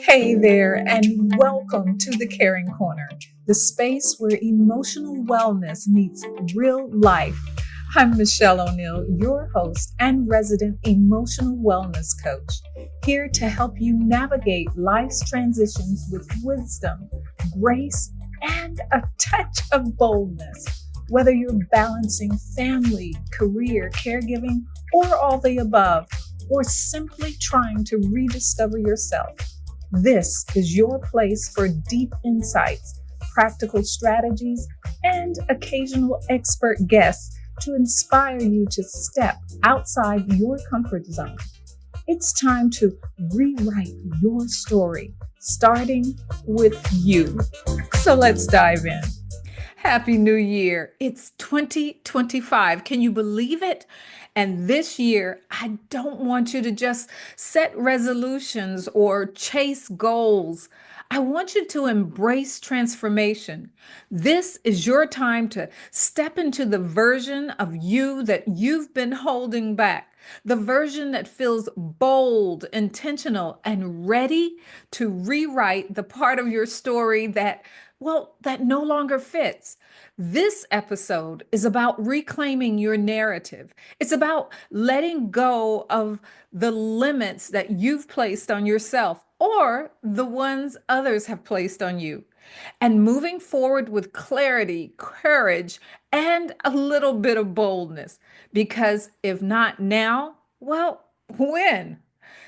Hey there, and welcome to the Caring Corner, the space where emotional wellness meets real life. I'm Michelle O'Neill, your host and resident emotional wellness coach, here to help you navigate life's transitions with wisdom, grace, and a touch of boldness. Whether you're balancing family, career, caregiving, or all the above, or simply trying to rediscover yourself, this is your place for deep insights, practical strategies, and occasional expert guests to inspire you to step outside your comfort zone. It's time to rewrite your story, starting with you. So let's dive in. Happy New Year. It's 2025. Can you believe it? And this year, I don't want you to just set resolutions or chase goals. I want you to embrace transformation. This is your time to step into the version of you that you've been holding back, the version that feels bold, intentional, and ready to rewrite the part of your story that no longer fits. This episode is about reclaiming your narrative. It's about letting go of the limits that you've placed on yourself or the ones others have placed on you, and moving forward with clarity, courage, and a little bit of boldness. Because if not now, well, when?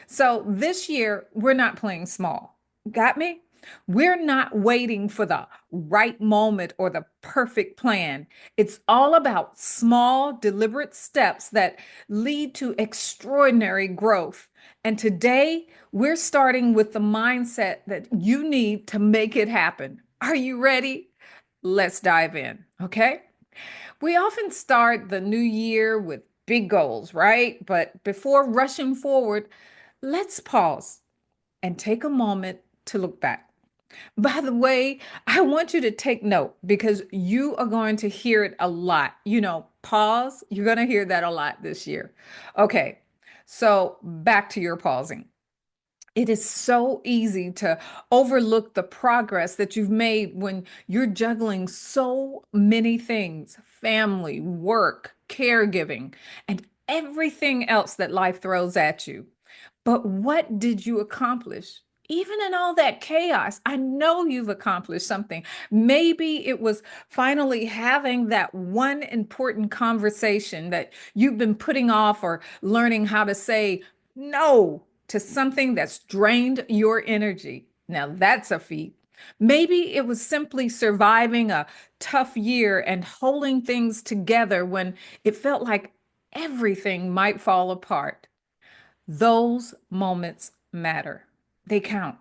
So this year, we're not playing small. Got me? We're not waiting for the right moment or the perfect plan. It's all about small, deliberate steps that lead to extraordinary growth. And today, we're starting with the mindset that you need to make it happen. Are you ready? Let's dive in, okay? We often start the new year with big goals, right? But before rushing forward, let's pause and take a moment to look back. By the way, I want you to take note because you are going to hear it a lot. Pause. You're going to hear that a lot this year. Okay, so back to your pausing. It is so easy to overlook the progress that you've made when you're juggling so many things: family, work, caregiving, and everything else that life throws at you. But what did you accomplish? Even in all that chaos, I know you've accomplished something. Maybe it was finally having that one important conversation that you've been putting off, or learning how to say no to something that's drained your energy. Now, that's a feat. Maybe it was simply surviving a tough year and holding things together when it felt like everything might fall apart. Those moments matter. They count.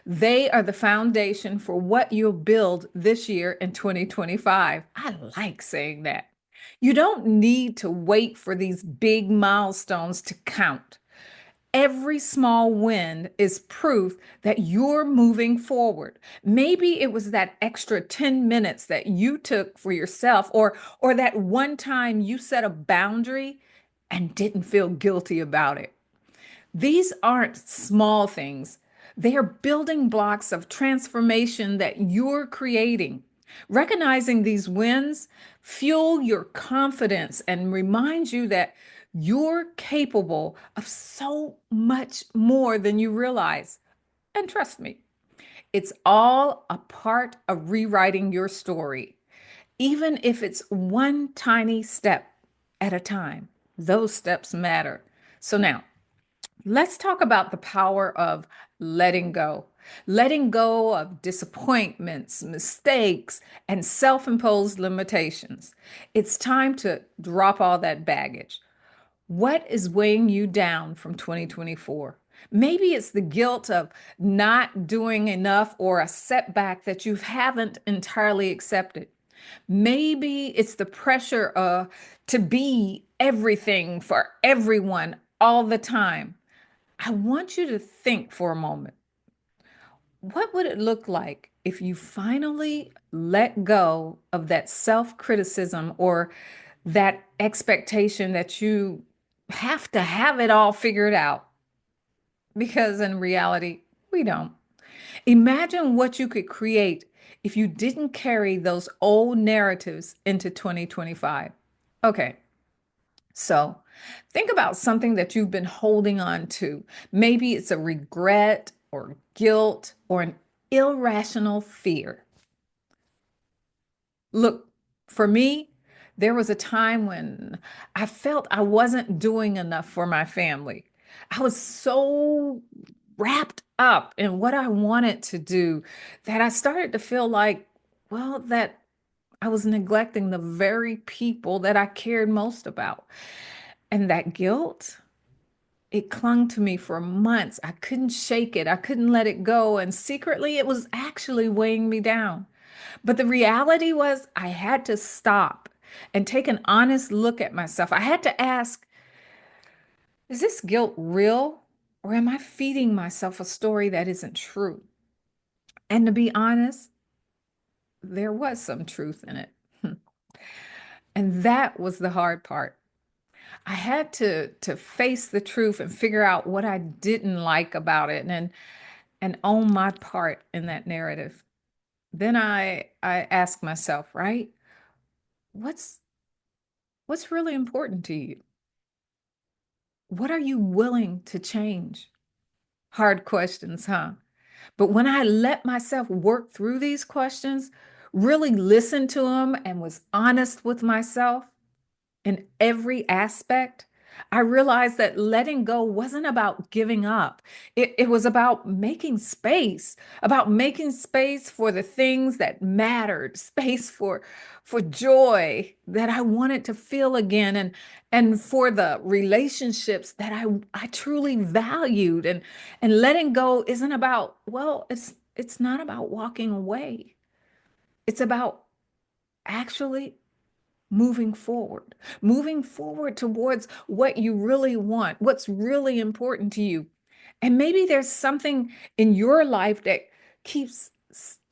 They are the foundation for what you'll build this year in 2025. I like saying that. You don't need to wait for these big milestones to count. Every small win is proof that you're moving forward. Maybe it was that extra 10 minutes that you took for yourself, or that one time you set a boundary and didn't feel guilty about it. These aren't small things. They are building blocks of transformation that you're creating. Recognizing these wins fuel your confidence and remind you that you're capable of so much more than you realize. And trust me, it's all a part of rewriting your story, even if it's one tiny step at a time. Those steps matter. So now, let's talk about the power of letting go. Letting go of disappointments, mistakes, and self imposed limitations. It's time to drop all that baggage. What is weighing you down from 2024? Maybe it's the guilt of not doing enough, or a setback that you haven't entirely accepted. Maybe it's the pressure to be everything for everyone all the time. I want you to think for a moment. What would it look like if you finally let go of that self criticism, or that expectation that you have to have it all figured out? Because in reality, we don't. Imagine what you could create if you didn't carry those old narratives into 2025. Okay, so think about something that you've been holding on to. Maybe it's a regret or guilt or an irrational fear. Look, for me, there was a time when I felt I wasn't doing enough for my family. I was so wrapped up in what I wanted to do that I started to feel like, well, that I was neglecting the very people that I cared most about. And that guilt, it clung to me for months. I couldn't shake it. I couldn't let it go. And secretly, it was actually weighing me down. But the reality was, I had to stop and take an honest look at myself. I had to ask, is this guilt real? Or am I feeding myself a story that isn't true? And to be honest, there was some truth in it. And that was the hard part. I had to face the truth and figure out what I didn't like about it and own my part in that narrative. Then I asked myself, right? What's what's really important to you? What are you willing to change? Hard questions, huh? But when I let myself work through these questions, really listen to them and was honest with myself, in every aspect, I realized that letting go wasn't about giving up. It was about making space for the things that mattered, space for joy that I wanted to feel again, and for the relationships that I truly valued. And letting go isn't about, well, it's not about walking away. It's about actually moving forward towards what you really want, what's really important to you. And maybe there's something in your life that keeps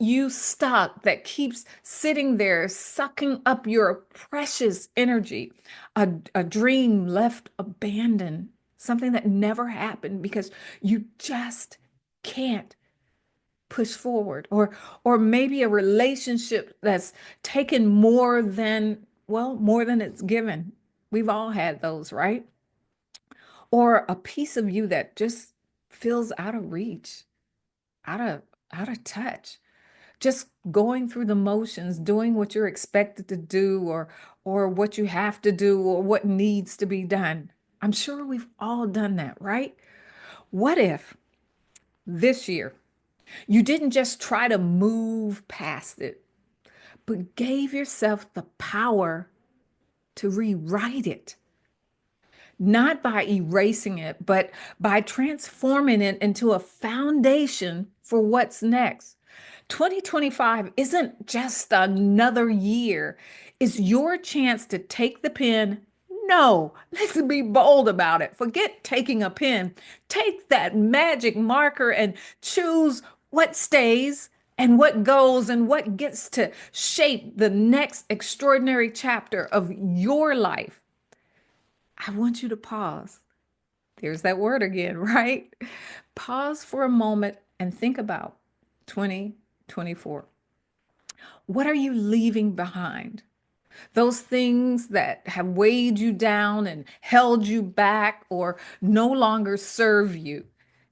you stuck, that keeps sitting there, sucking up your precious energy, a dream left abandoned, something that never happened because you just can't push forward, or maybe a relationship that's taken more than, well, more than it's given. We've all had those, right? Or a piece of you that just feels out of reach, out of out of touch, just going through the motions, doing what you're expected to do, or what you have to do, or what needs to be done. I'm sure we've all done that, right? What if this year you didn't just try to move past it, but gave yourself the power to rewrite it, not by erasing it, but by transforming it into a foundation for what's next. 2025 isn't just another year, it's your chance to take the pen. No, let's be bold about it. Forget taking a pen. Take that magic marker and choose what stays and what goes and what gets to shape the next extraordinary chapter of your life. I want you to pause. There's that word again, right? Pause for a moment and think about 2024. What are you leaving behind? Those things that have weighed you down and held you back or no longer serve you.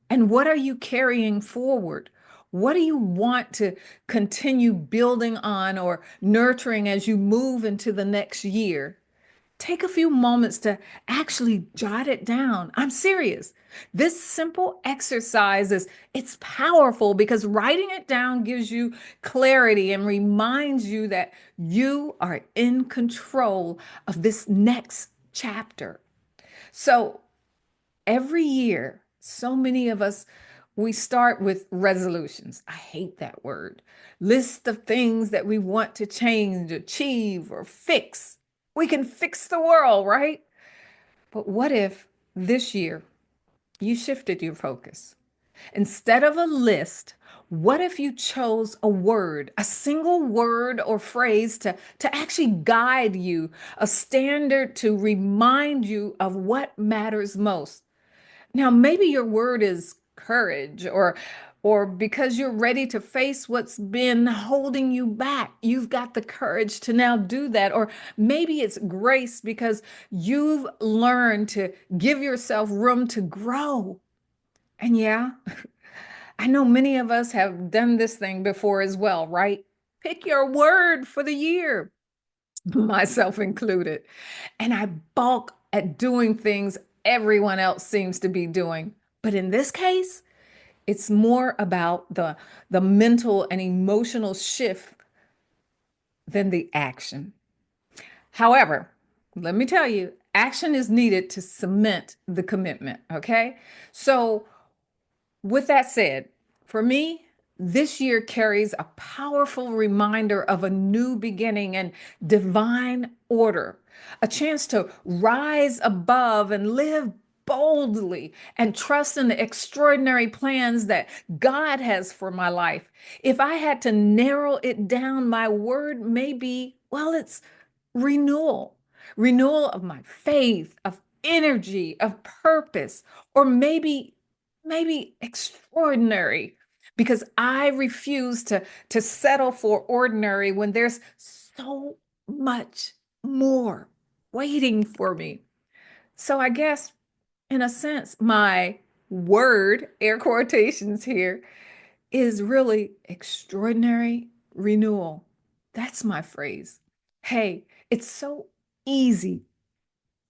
And what are you carrying forward? What do you want to continue building on or nurturing as you move into the next year? Take a few moments to actually jot it down. I'm serious. This simple exercise is it's powerful because writing it down gives you clarity and reminds you that you are in control of this next chapter. So every year, so many of us, we start with resolutions. I hate that word. List of things that we want to change, achieve, or fix. We can fix the world, right? But what if this year you shifted your focus? Instead of a list, what if you chose a word, a single word or phrase to actually guide you, a standard to remind you of what matters most? Now, maybe your word is courage, or because you're ready to face what's been holding you back. You've got the courage to now do that. Or maybe it's grace because you've learned to give yourself room to grow. And yeah, I know many of us have done this thing before as well, right? Pick your word for the year, myself included. And I balk at doing things everyone else seems to be doing. But in this case, it's more about the mental and emotional shift than the action. However, let me tell you, action is needed to cement the commitment, okay? So with that said, for me, this year carries a powerful reminder of a new beginning and divine order, a chance to rise above and live boldly and trust in the extraordinary plans that God has for my life. If I had to narrow it down, my word may be, well, it's renewal, renewal of my faith, of energy, of purpose, or maybe extraordinary, because I refuse to settle for ordinary when there's so much more waiting for me. So I guess in a sense my word, air quotations here, is really extraordinary renewal. That's my phrase. Hey, it's so easy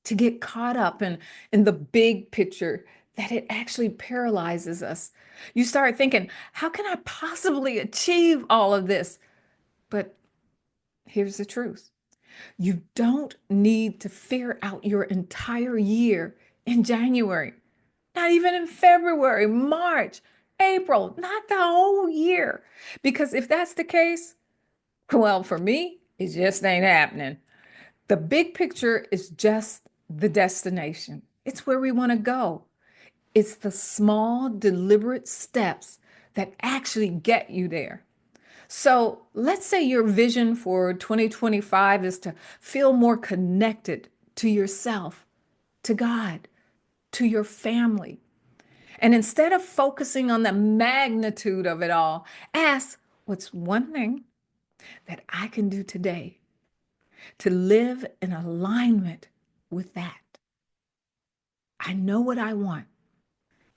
to get caught up in the big picture that it actually paralyzes us. You start thinking, how can I possibly achieve all of this? But here's the truth. You don't need to figure out your entire year in January, not even in February, March, April, not the whole year. Because if that's the case, well, for me, it just ain't happening. The big picture is just the destination. It's where we want to go. It's the small, deliberate steps that actually get you there. So let's say your vision for 2025 is to feel more connected to yourself, to God, to your family. And instead of focusing on the magnitude of it all, ask, what's one thing that I can do today to live in alignment with that? I know what I want.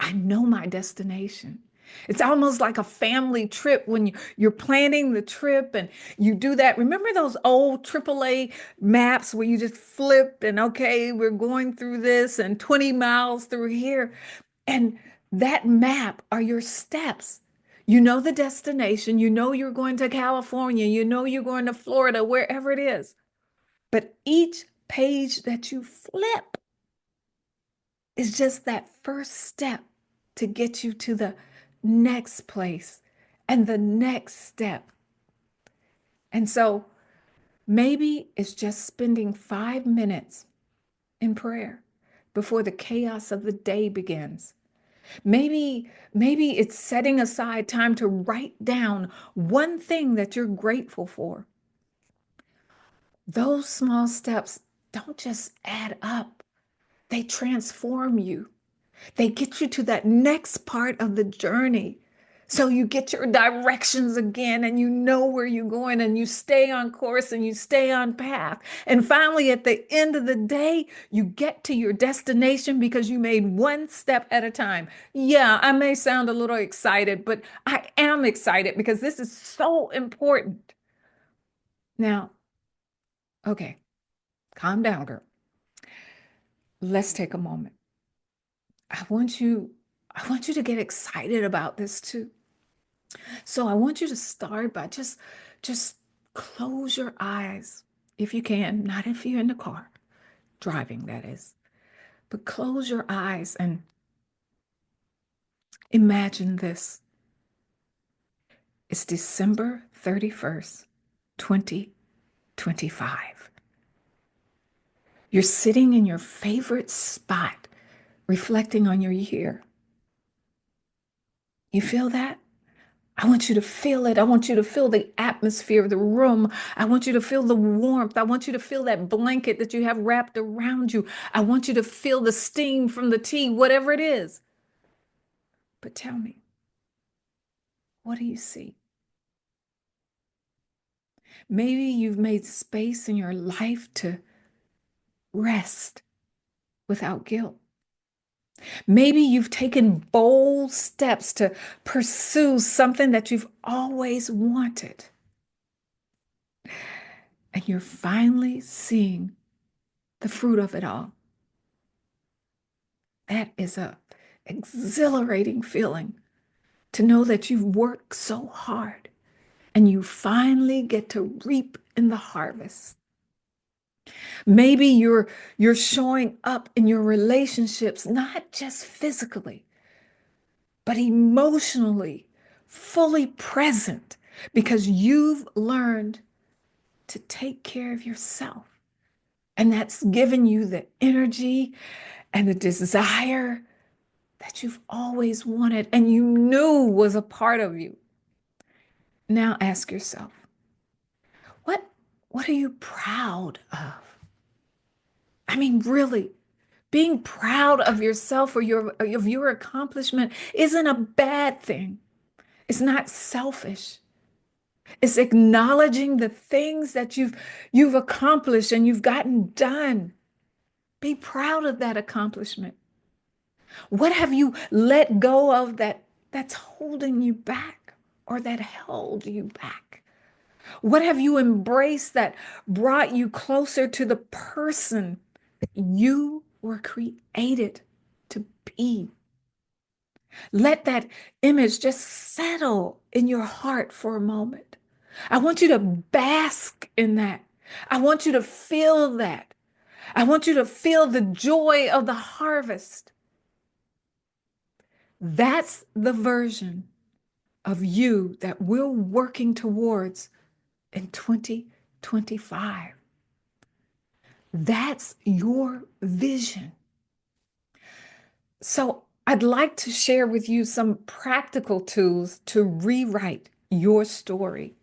I know my destination. It's almost like a family trip when you're planning the trip and you do that. Remember those old AAA maps where you just flip and okay, we're going through this and 20 miles through here. And that map are your steps. You know the destination. You know you're going to California. You know you're going to Florida, wherever it is. But each page that you flip is just that first step to get you to the next place and the next step. And so maybe it's just spending 5 minutes in prayer before the chaos of the day begins. Maybe it's setting aside time to write down one thing that you're grateful for. Those small steps don't just add up, they transform you. They get you to that next part of the journey. So you get your directions again and you know where you're going and you stay on course and you stay on path. And finally, at the end of the day, you get to your destination because you made one step at a time. Yeah, I may sound a little excited, but I am excited because this is so important. Now, okay, calm down, girl. Let's take a moment. I want you I want you to get excited about this too. So I want you to start by just close your eyes if you can, not if you're in the car, driving that is. But close your eyes and imagine this. It's December 31st, 2025. You're sitting in your favorite spot, reflecting on your year. You feel that? I want you to feel it. I want you to feel the atmosphere of the room. I want you to feel the warmth. I want you to feel that blanket that you have wrapped around you. I want you to feel the steam from the tea, whatever it is. But tell me, what do you see? Maybe you've made space in your life to rest without guilt. Maybe you've taken bold steps to pursue something that you've always wanted. And you're finally seeing the fruit of it all. That is a exhilarating feeling to know that you've worked so hard and you finally get to reap in the harvest. Maybe you're showing up in your relationships, not just physically, but emotionally, fully present because you've learned to take care of yourself. And that's given you the energy and the desire that you've always wanted and you knew was a part of you. Now ask yourself, what, what are you proud of? I mean, really, being proud of yourself or of your accomplishment isn't a bad thing. It's not selfish. It's acknowledging the things that you've accomplished and you've gotten done. Be proud of that accomplishment. What have you let go of that's holding you back or that held you back? What have you embraced that brought you closer to the person you were created to be? Let that image just settle in your heart for a moment. I want you to bask in that. I want you to feel that. I want you to feel the joy of the harvest. That's the version of you that we're working towards in 2025. That's your vision. So I'd like to share with you some practical tools to rewrite your story.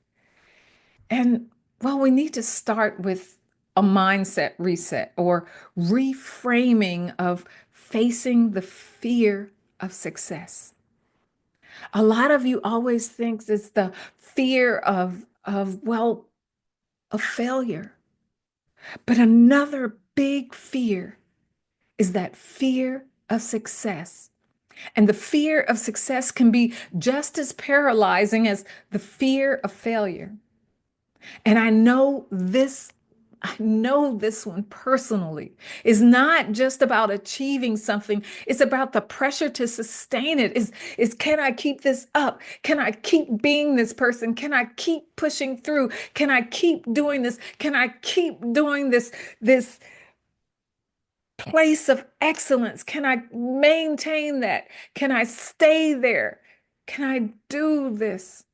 And well, we need to start with a mindset reset or reframing of facing the fear of success. A lot of you always thinks it's the fear of failure. But another big fear is that fear of success. And the fear of success can be just as paralyzing as the fear of failure. And I know this one personally is not just about achieving something. It's about the pressure to sustain it. Is can I keep this up? Can I keep being this person? Can I keep pushing through? Can I keep doing this? Can I keep doing this place of excellence? Can I maintain that? Can I stay there? Can I do this?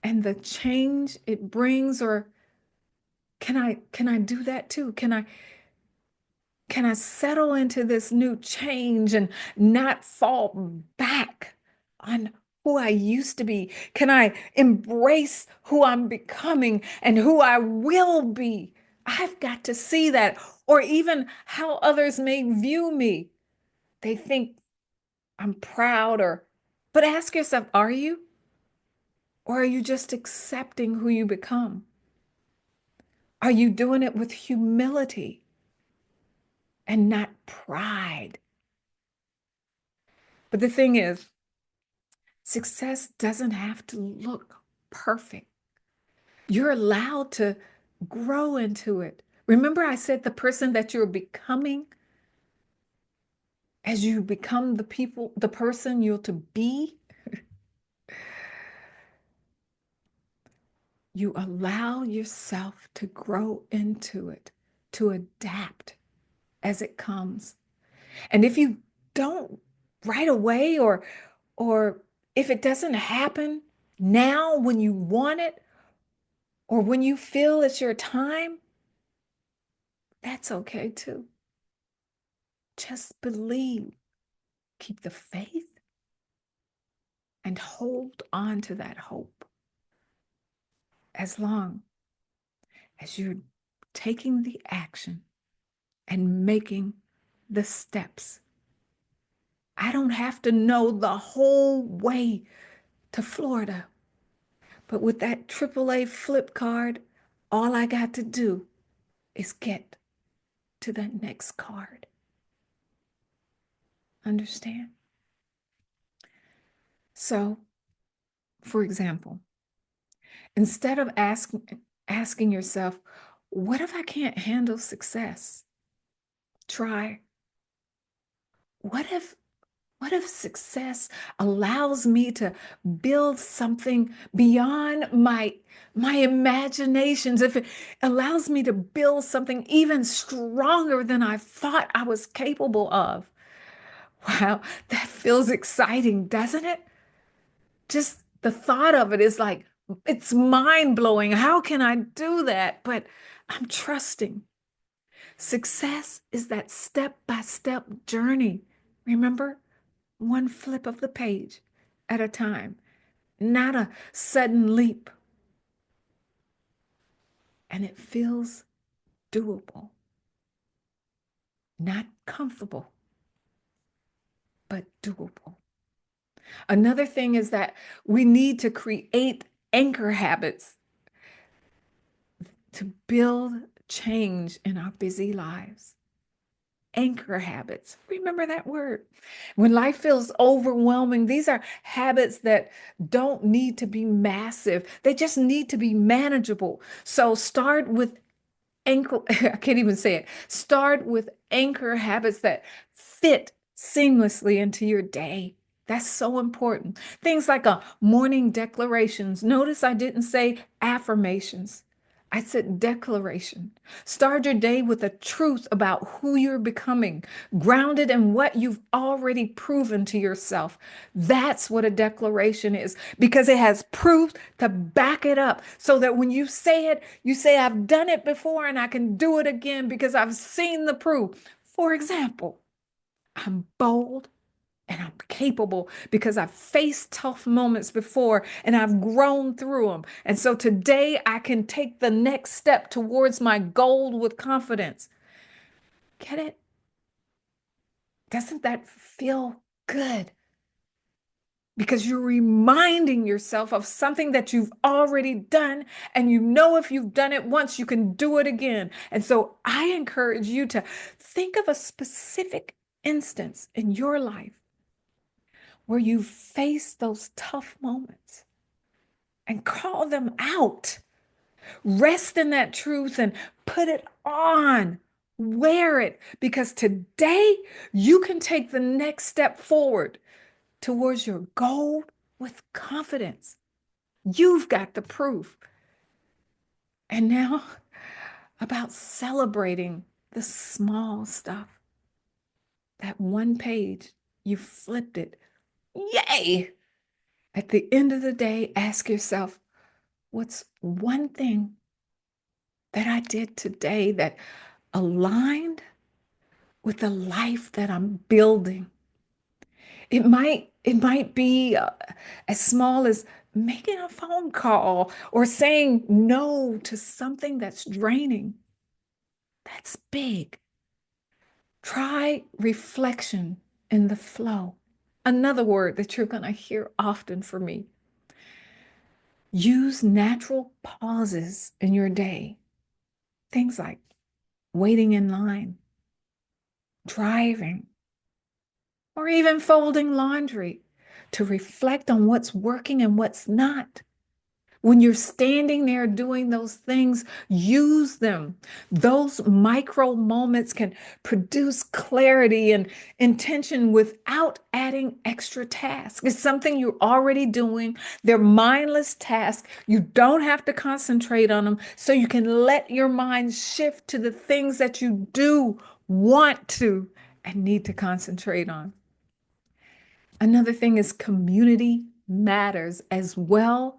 And the change it brings, or can I do that too? Can I settle into this new change and not fall back on who I used to be? Can I embrace who I'm becoming and who I will be? I've got to see that, or even how others may view me. They think I'm proud but ask yourself, are you? Or are you just accepting who you become? Are you doing it with humility and not pride? But the thing is, success doesn't have to look perfect. You're allowed to grow into it. Remember, I said the person that you're becoming, as you become the person you're to be, you allow yourself to grow into it, to adapt as it comes. And if you don't right away, or if it doesn't happen now when you want it, or when you feel it's your time, that's okay too. Just believe, keep the faith, and hold on to that hope as long as you're taking the action and making the steps I don't have to know the whole way to Florida. But with that AAA flip card, all I got to do is get to the next card. Understand? So, for example, instead of asking yourself, what if I can't handle success? Try, what if what if success allows me to build something beyond my imaginations? If it allows me to build something even stronger than I thought I was capable of. Wow, that feels exciting, doesn't it? Just the thought of it is like, it's mind blowing. How can I do that? But I'm trusting. Success is that step by step journey. Remember, one flip of the page at a time, not a sudden leap. And it feels doable, not comfortable, but doable. Another thing is that we need to create anchor habits to build change in our busy lives. Anchor habits. Remember that word. When life feels overwhelming, these are habits that don't need to be massive. They just need to be manageable. So start with anchor, I can't even say it. Start with anchor habits that fit seamlessly into your day. That's so important. Things like a morning declarations. Notice I didn't say affirmations. I said declaration. Start your day with a truth about who you're becoming, grounded in what you've already proven to yourself. That's what a declaration is, because it has proof to back it up so that when you say it, you say, I've done it before and I can do it again because I've seen the proof. For example, I'm bold and I'm capable because I've faced tough moments before and I've grown through them. And so today I can take the next step towards my goal with confidence. Get it? Doesn't that feel good? Because you're reminding yourself of something that you've already done, and you know if you've done it once, you can do it again. And so I encourage you to think of a specific instance in your life where you face those tough moments and call them out. Rest in that truth and put it on. Wear it, because today you can take the next step forward towards your goal with confidence. You've got the proof. And now about celebrating the small stuff. That one page, you flipped it. Yay! At the end of the day, ask yourself, what's one thing that I did today that aligned with the life that I'm building? It might be as small as making a phone call or saying no to something that's draining. That's big. Try reflection in the flow. Another word that you're going to hear often from me. Use natural pauses in your day. Things like waiting in line, driving, or even folding laundry to reflect on what's working and what's not. When you're standing there doing those things, use them. Those micro moments can produce clarity and intention without adding extra tasks. It's something you're already doing. They're mindless tasks. You don't have to concentrate on them, so you can let your mind shift to the things that you do want to and need to concentrate on. Another thing is community matters as well.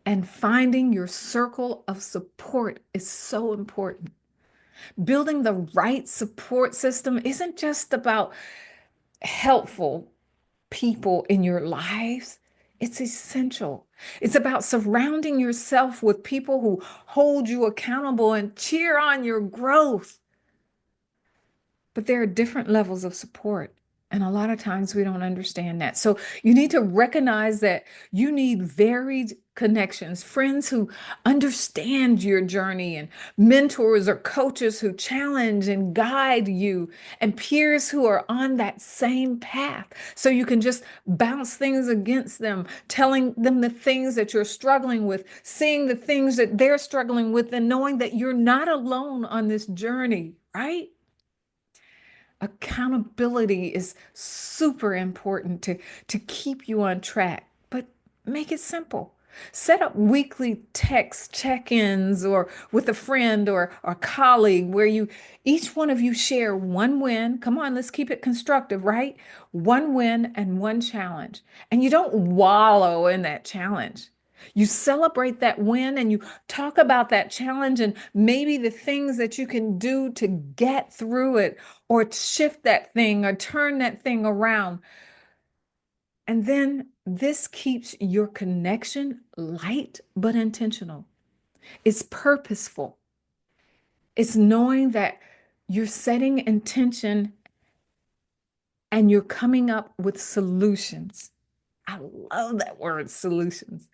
And finding your circle of support is so important. Building the right support system isn't just about helpful people in your lives, it's essential. It's about surrounding yourself with people who hold you accountable and cheer on your growth. But there are different levels of support, And a lot of times we don't understand that. So you need to recognize that you need varied connections, friends who understand your journey, and mentors or coaches who challenge and guide you, and peers who are on that same path. So you can just bounce things against them, telling them the things that you're struggling with, seeing the things that they're struggling with, and knowing that you're not alone on this journey, right? Accountability is super important to keep you on track, but make it simple. Set up weekly text check-ins or with a friend or a colleague where you each one of you share one win. Come on, let's keep it constructive, right? One win and one challenge. And you don't wallow in that challenge. You celebrate that win and you talk about that challenge and maybe the things that you can do to get through it or shift that thing or turn that thing around. And then this keeps your connection light but intentional. It's purposeful. It's knowing that you're setting intention and you're coming up with solutions. I love that word, solutions.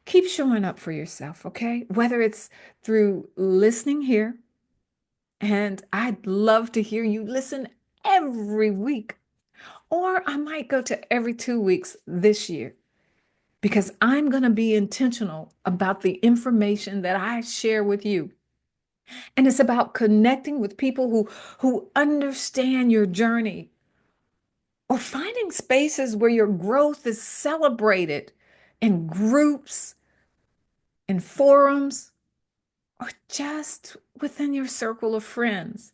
Keep showing up for yourself, okay? Whether it's through listening here, and I'd love to hear you listen every week, or I might go to every 2 weeks this year because I'm going to be intentional about the information that I share with you. And it's about connecting with people who understand your journey or finding spaces where your growth is celebrated in groups, in forums, or just within your circle of friends.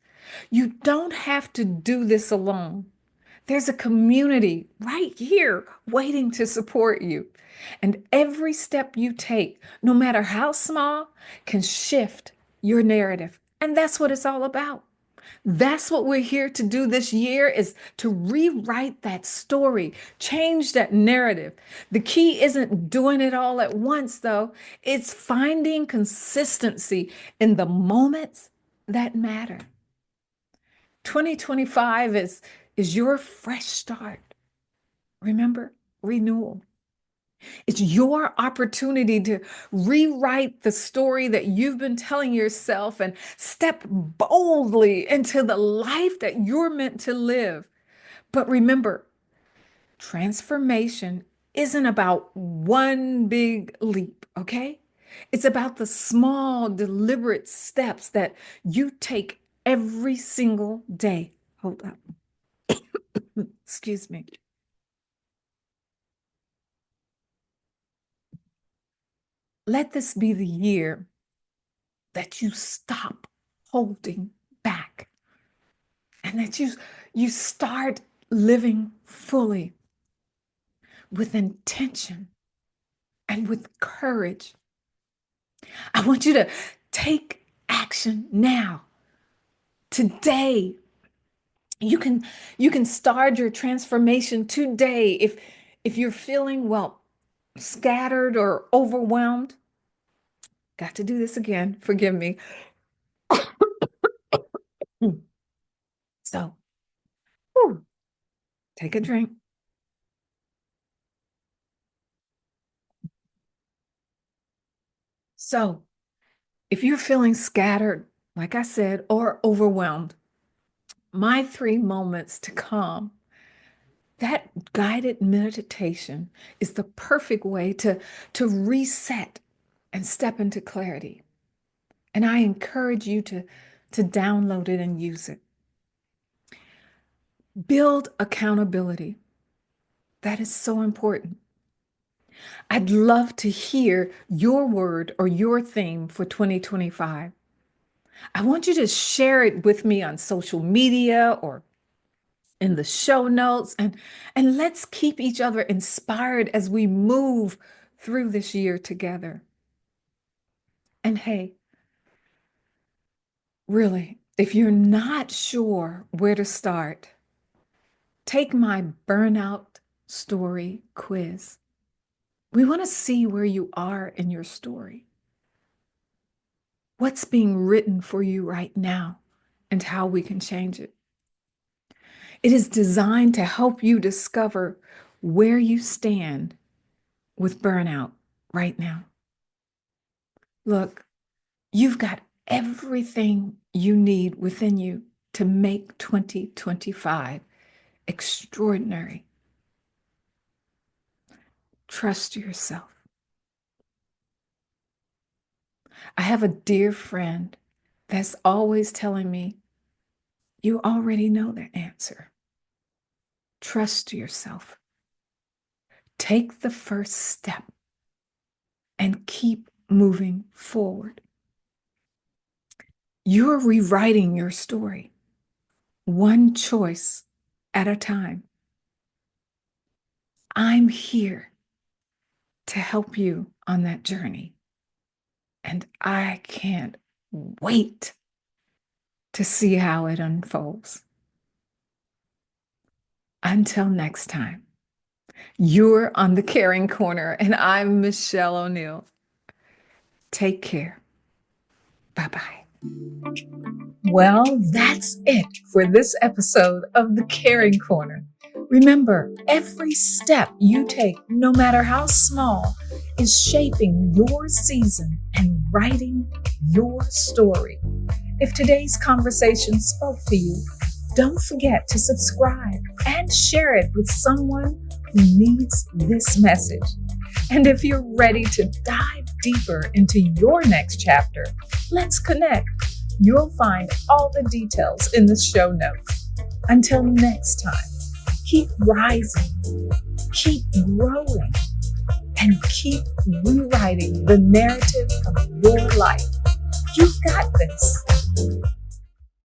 You don't have to do this alone. There's a community right here waiting to support you. And every step you take, no matter how small, can shift your narrative. And that's what it's all about. That's what we're here to do this year is to rewrite that story, change that narrative. The key isn't doing it all at once, though. It's finding consistency in the moments that matter. 2025 is your fresh start. Remember, renewal. It's your opportunity to rewrite the story that you've been telling yourself and step boldly into the life that you're meant to live. But remember, transformation isn't about one big leap, okay? It's about the small, deliberate steps that you take every single day. Hold up. Excuse me. Let this be the year that you stop holding back and that you start living fully with intention and with courage. I want you to take action now. Today, you can you can start your transformation today if you're feeling well scattered or overwhelmed. Got to do this again. Forgive me. So, whew, take a drink. So, if you're feeling scattered, like I said, or overwhelmed, my 3 moments to calm, that guided meditation is the perfect way to reset and step into clarity. And I encourage you to download it and use it. Build accountability. That is so important. I'd love to hear your word or your theme for 2025. I want you to share it with me on social media or in the show notes and let's keep each other inspired as we move through this year together. And hey, really, if you're not sure where to start, take my burnout story quiz. We want to see where you are in your story. What's being written for you right now and how we can change it. It is designed to help you discover where you stand with burnout right now. Look, you've got everything you need within you to make 2025 extraordinary. Trust yourself. I have a dear friend that's always telling me, you already know the answer. Trust yourself. Take the first step and keep moving forward. You're rewriting your story, one choice at a time. I'm here to help you on that journey. And I can't wait to see how it unfolds. Until next time, you're on the Caring Corner, and I'm Michelle O'Neill. Take care. Bye-bye. Well, that's it for this episode of the Caring Corner. Remember, every step you take, no matter how small, is shaping your season and writing your story. If today's conversation spoke to you, don't forget to subscribe and share it with someone who needs this message. And if you're ready to dive deeper into your next chapter, let's connect. You'll find all the details in the show notes. Until next time, keep rising, keep growing, and keep rewriting the narrative of your life. You've got this.